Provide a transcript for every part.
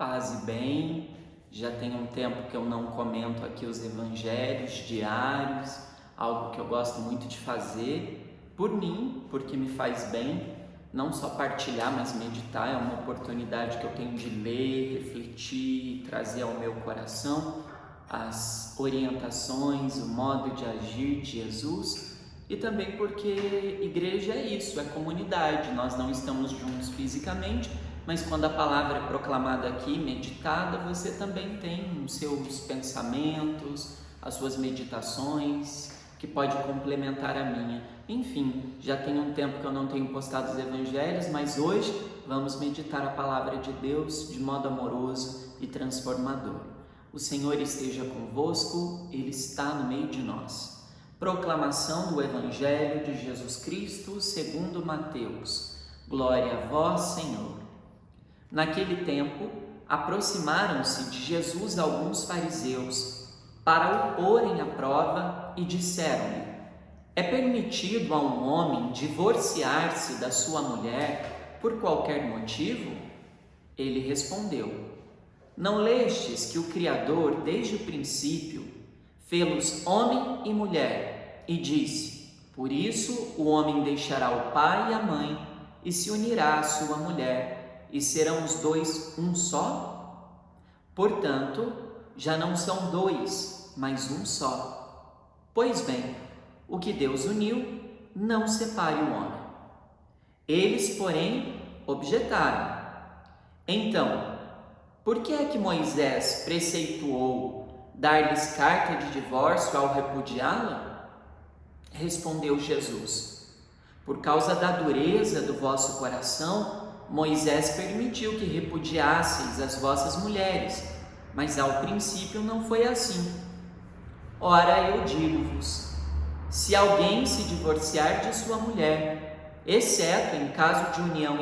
Paz e bem, já tem um tempo que eu não comento aqui os evangelhos diários, algo que eu gosto muito de fazer, por mim, porque me faz bem, não só partilhar, mas meditar, é uma oportunidade que eu tenho de ler, refletir, trazer ao meu coração as orientações, o modo de agir de Jesus, e também porque igreja é isso, é comunidade, nós não estamos juntos fisicamente, mas quando a palavra é proclamada aqui, meditada, você também tem os seus pensamentos, as suas meditações, que pode complementar a minha. Enfim, já tem um tempo que eu não tenho postado os evangelhos, mas hoje vamos meditar a palavra de Deus de modo amoroso e transformador. O Senhor esteja convosco, Ele está no meio de nós. Proclamação do Evangelho de Jesus Cristo segundo Mateus. Glória a vós, Senhor. Naquele tempo, aproximaram-se de Jesus alguns fariseus para o porem à prova e disseram-lhe: é permitido a um homem divorciar-se da sua mulher por qualquer motivo? Ele respondeu: não lestes que o Criador, desde o princípio, fê-los homem e mulher, e disse: por isso o homem deixará o pai e a mãe e se unirá à sua mulher, e serão os dois um só? Portanto, já não são dois, mas um só. Pois bem, o que Deus uniu, não separe o homem. Eles, porém, objetaram: então, por que é que Moisés preceituou dar-lhes carta de divórcio ao repudiá-la? Respondeu Jesus: por causa da dureza do vosso coração, Moisés permitiu que repudiasseis as vossas mulheres, mas ao princípio não foi assim. Ora, eu digo-vos, se alguém se divorciar de sua mulher, exceto em caso de união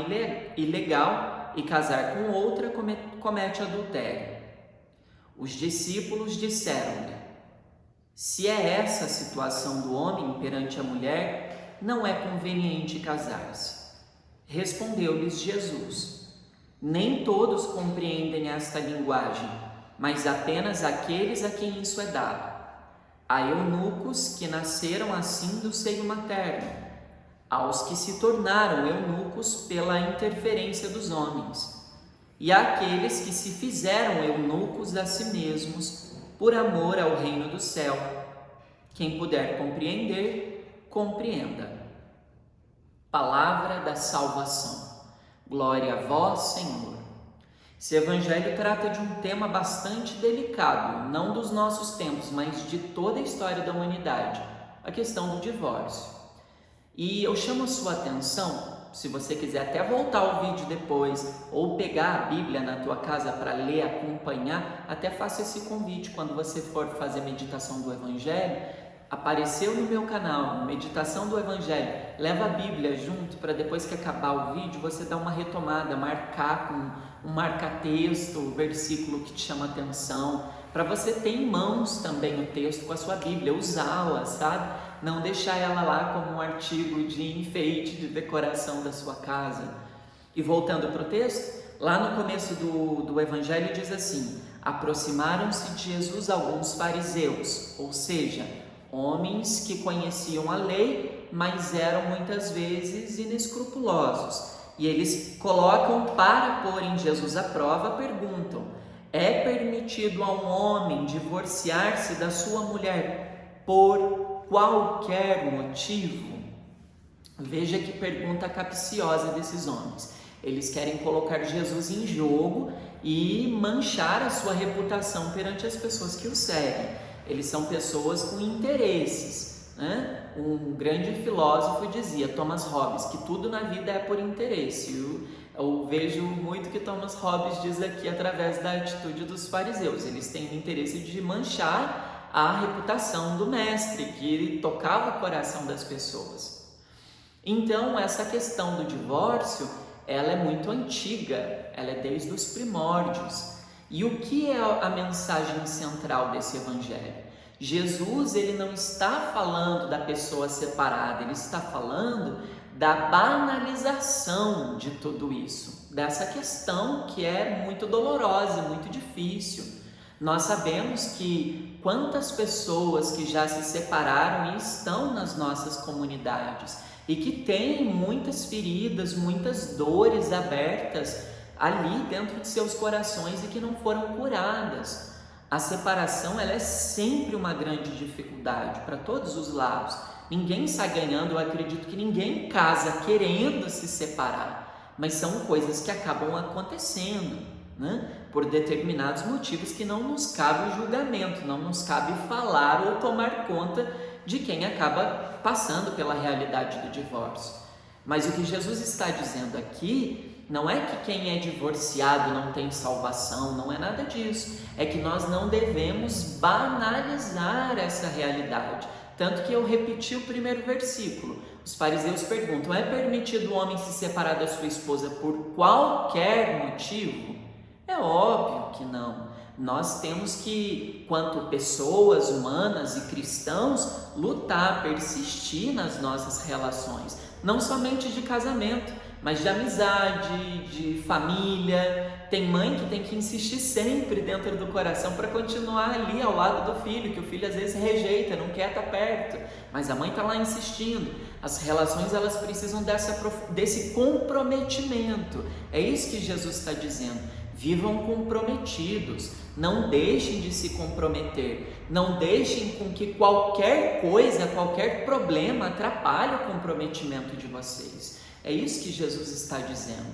ilegal, e casar com outra, comete adultério. Os discípulos disseram-lhe: se é essa a situação do homem perante a mulher, não é conveniente casar-se. Respondeu-lhes Jesus: nem todos compreendem esta linguagem, mas apenas aqueles a quem isso é dado. Há eunucos que nasceram assim do seio materno, aos que se tornaram eunucos pela interferência dos homens, e àqueles que se fizeram eunucos a si mesmos por amor ao reino do céu. Quem puder compreender, compreenda. Palavra da salvação. Glória a vós, Senhor. Esse evangelho trata de um tema bastante delicado, não dos nossos tempos, mas de toda a história da humanidade, a questão do divórcio. E eu chamo a sua atenção, se você quiser até voltar ao vídeo depois, ou pegar a Bíblia na tua casa para ler, acompanhar, até faça esse convite quando você for fazer meditação do evangelho. Apareceu no meu canal, Meditação do Evangelho, leva a Bíblia junto para depois que acabar o vídeo você dar uma retomada, marcar com um marca-texto, o versículo que te chama atenção, para você ter em mãos também o texto com a sua Bíblia, usá-la, sabe? Não deixar ela lá como um artigo de enfeite, de decoração da sua casa. E voltando para o texto, lá no começo do Evangelho diz assim: aproximaram-se de Jesus alguns fariseus, ou seja, homens que conheciam a lei, mas eram muitas vezes inescrupulosos. E eles colocam para porem Jesus à prova, perguntam: é permitido a um homem divorciar-se da sua mulher por qualquer motivo? Veja que pergunta capciosa desses homens. Eles querem colocar Jesus em jogo e manchar a sua reputação perante as pessoas que o seguem. Eles são pessoas com interesses, né? Um grande filósofo dizia, Thomas Hobbes, que tudo na vida é por interesse. Eu vejo muito que Thomas Hobbes diz aqui através da atitude dos fariseus. Eles têm o interesse de manchar a reputação do mestre, que tocava o coração das pessoas. Então, essa questão do divórcio, ela é muito antiga, ela é desde os primórdios. E o que é a mensagem central desse evangelho? Jesus, ele não está falando da pessoa separada, ele está falando da banalização de tudo isso. dessa questão que é muito dolorosa, muito difícil. Nós sabemos que quantas pessoas que já se separaram e estão nas nossas comunidades e que têm muitas feridas, muitas dores abertas ali dentro de seus corações e que não foram curadas. A separação, ela é sempre uma grande dificuldade para todos os lados. Ninguém sai ganhando, eu acredito que ninguém casa querendo se separar, mas são coisas que acabam acontecendo, né? Por determinados motivos que não nos cabe o julgamento, não nos cabe falar ou tomar conta de quem acaba passando pela realidade do divórcio. Mas o que Jesus está dizendo aqui não é que quem é divorciado não tem salvação, não é nada disso. É que nós não devemos banalizar essa realidade. Tanto que eu repeti o primeiro versículo. Os fariseus perguntam: é permitido o homem se separar da sua esposa por qualquer motivo? É óbvio que não. Nós temos que, quanto pessoas humanas e cristãos, lutar, persistir nas nossas relações. Não somente de casamento, mas de amizade, de família. Tem mãe que tem que insistir sempre dentro do coração para continuar ali ao lado do filho, que o filho às vezes rejeita, não quer estar perto, mas a mãe está lá insistindo. As relações, elas precisam desse comprometimento. É isso que Jesus está dizendo. Vivam comprometidos, não deixem de se comprometer, não deixem com que qualquer coisa, qualquer problema atrapalhe o comprometimento de vocês. É isso que Jesus está dizendo.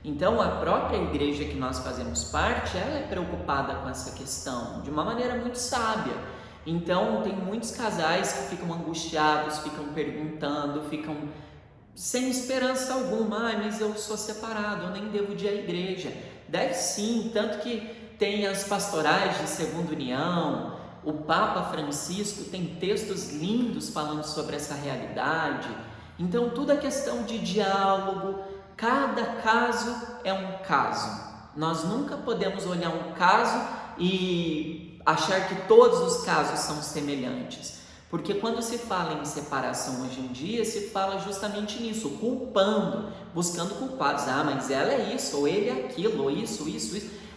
Então, a própria igreja que nós fazemos parte, ela é preocupada com essa questão, de uma maneira muito sábia. Então, tem muitos casais que ficam angustiados, ficam perguntando, ficam sem esperança alguma. Mas eu sou separado, eu nem devo ir à igreja. Deve sim, tanto que tem as pastorais de segunda união, o Papa Francisco tem textos lindos falando sobre essa realidade. Então, tudo é questão de diálogo, cada caso é um caso. Nós nunca podemos olhar um caso e achar que todos os casos são semelhantes. Porque quando se fala em separação hoje em dia, se fala justamente nisso, culpando, buscando culpados. Ah, mas ela é isso, ou ele é aquilo, ou isso.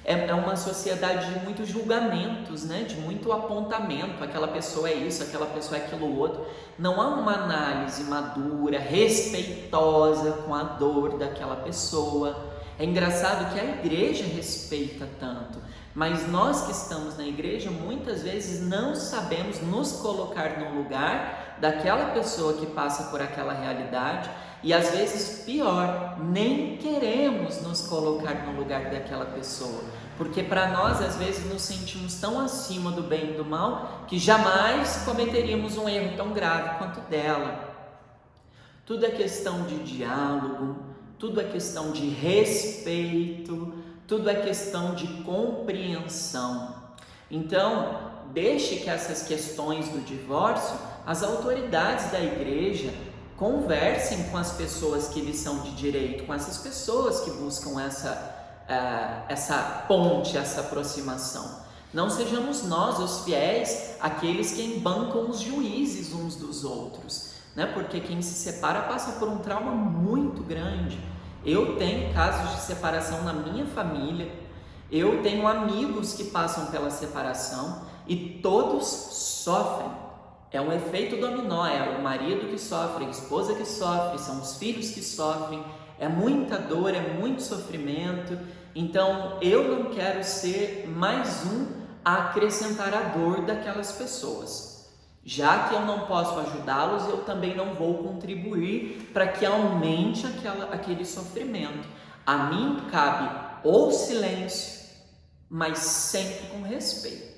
É uma sociedade de muitos julgamentos, né? De muito apontamento. Aquela pessoa é isso, aquela pessoa é aquilo outro. Não há uma análise madura, respeitosa com a dor daquela pessoa. É engraçado que a igreja respeita tanto, mas nós que estamos na igreja muitas vezes não sabemos nos colocar no lugar daquela pessoa que passa por aquela realidade e às vezes pior, nem queremos nos colocar no lugar daquela pessoa, porque para nós às vezes nos sentimos tão acima do bem e do mal que jamais cometeríamos um erro tão grave quanto dela. Tudo é questão de diálogo, tudo é questão de respeito, tudo é questão de compreensão. Então, deixe que essas questões do divórcio, as autoridades da igreja conversem com as pessoas que lhes são de direito, com essas pessoas que buscam essa ponte, essa aproximação. Não sejamos nós, os fiéis, aqueles que embancam os juízes uns dos outros, né? Porque quem se separa passa por um trauma muito grande. Eu tenho casos de separação na minha família, eu tenho amigos que passam pela separação e todos sofrem. É um efeito dominó, é o marido que sofre, a esposa que sofre, são os filhos que sofrem, é muita dor, é muito sofrimento. Então eu não quero ser mais um a acrescentar a dor daquelas pessoas. Já que eu não posso ajudá-los, eu também não vou contribuir para que aumente aquele sofrimento. A mim cabe o silêncio, mas sempre com respeito.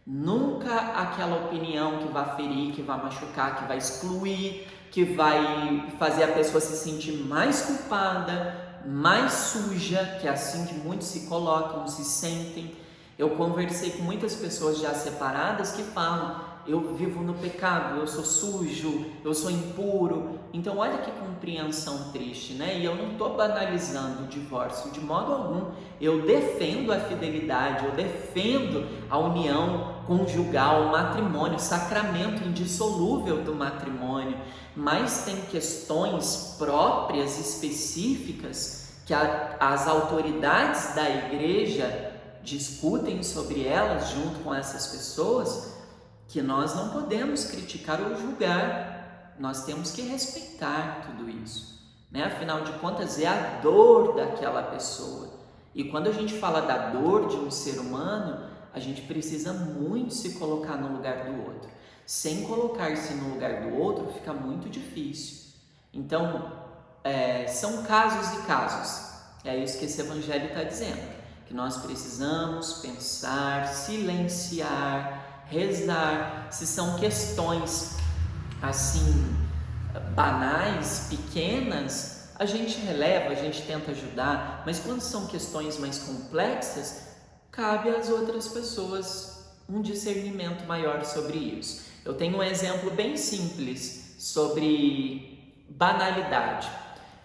Nunca aquela opinião que vai ferir, que vai machucar, que vai excluir, que vai fazer a pessoa se sentir mais culpada, mais suja, que é assim que muitos se colocam, se sentem. Eu conversei com muitas pessoas já separadas que falam: eu vivo no pecado, eu sou sujo, eu sou impuro. Então olha que compreensão triste, né? E eu não estou banalizando o divórcio de modo algum. Eu defendo a fidelidade, eu defendo a união conjugal, o matrimônio, o sacramento indissolúvel do matrimônio. Mas tem questões próprias, específicas, que as autoridades da igreja discutem sobre elas junto com essas pessoas, que nós não podemos criticar ou julgar, nós temos que respeitar tudo isso, né? Afinal de contas, é a dor daquela pessoa. E quando a gente fala da dor de um ser humano, a gente precisa muito se colocar no lugar do outro. Sem colocar-se no lugar do outro, fica muito difícil. Então, são casos e casos. É isso que esse evangelho está dizendo. Que nós precisamos pensar, silenciar, rezar. Se são questões assim banais, pequenas, a gente releva, a gente tenta ajudar, mas quando são questões mais complexas, cabe às outras pessoas um discernimento maior sobre isso. Eu tenho um exemplo bem simples sobre banalidade.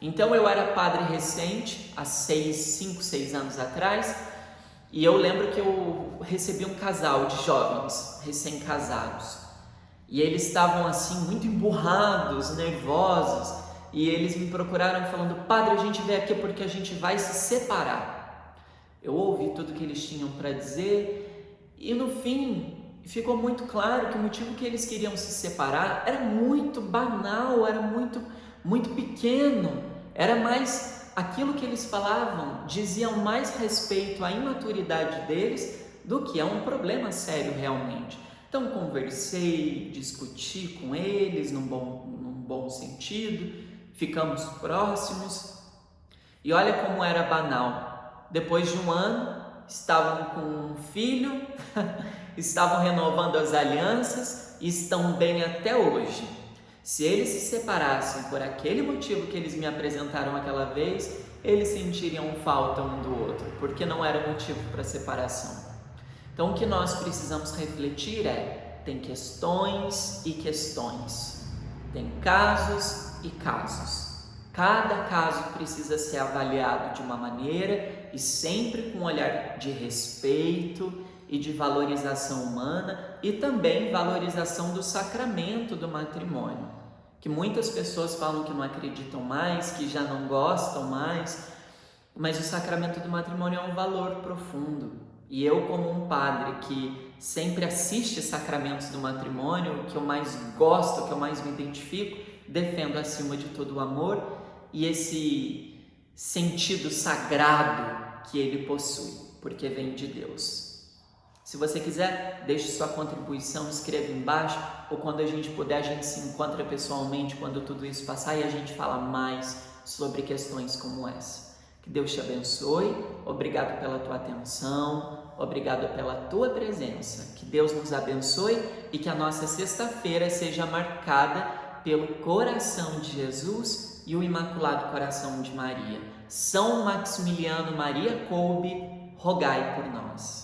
Então eu era padre recente, há 5, 6 anos atrás, e eu lembro que eu recebi um casal de jovens recém-casados. E eles estavam assim muito emburrados, nervosos, e eles me procuraram falando: padre, a gente veio aqui porque a gente vai se separar. Eu ouvi tudo que eles tinham para dizer e no fim ficou muito claro que o motivo que eles queriam se separar era muito banal, era muito pequeno, era mais aquilo que eles falavam, diziam mais respeito à imaturidade deles do que a um problema sério realmente. Então conversei, discuti com eles num bom sentido, ficamos próximos e olha como era banal. Depois de um ano, estavam com um filho, estavam renovando as alianças e estão bem até hoje. Se eles se separassem por aquele motivo que eles me apresentaram aquela vez, eles sentiriam falta um do outro, porque não era motivo para separação. Então o que nós precisamos refletir tem questões e questões, tem casos e casos. Cada caso precisa ser avaliado de uma maneira e sempre com um olhar de respeito e de valorização humana e também valorização do sacramento do matrimônio, que muitas pessoas falam que não acreditam mais, que já não gostam mais, mas o sacramento do matrimônio é um valor profundo. E eu, como um padre que sempre assiste sacramentos do matrimônio, o que eu mais gosto, o que eu mais me identifico, defendo acima de todo o amor e esse sentido sagrado que ele possui, porque vem de Deus. Se você quiser, deixe sua contribuição, escreva embaixo, ou quando a gente puder, a gente se encontra pessoalmente quando tudo isso passar e a gente fala mais sobre questões como essa. Que Deus te abençoe, obrigado pela tua atenção, obrigado pela tua presença. Que Deus nos abençoe e que a nossa sexta-feira seja marcada pelo coração de Jesus e o Imaculado Coração de Maria. São Maximiliano Maria Kolbe, rogai por nós.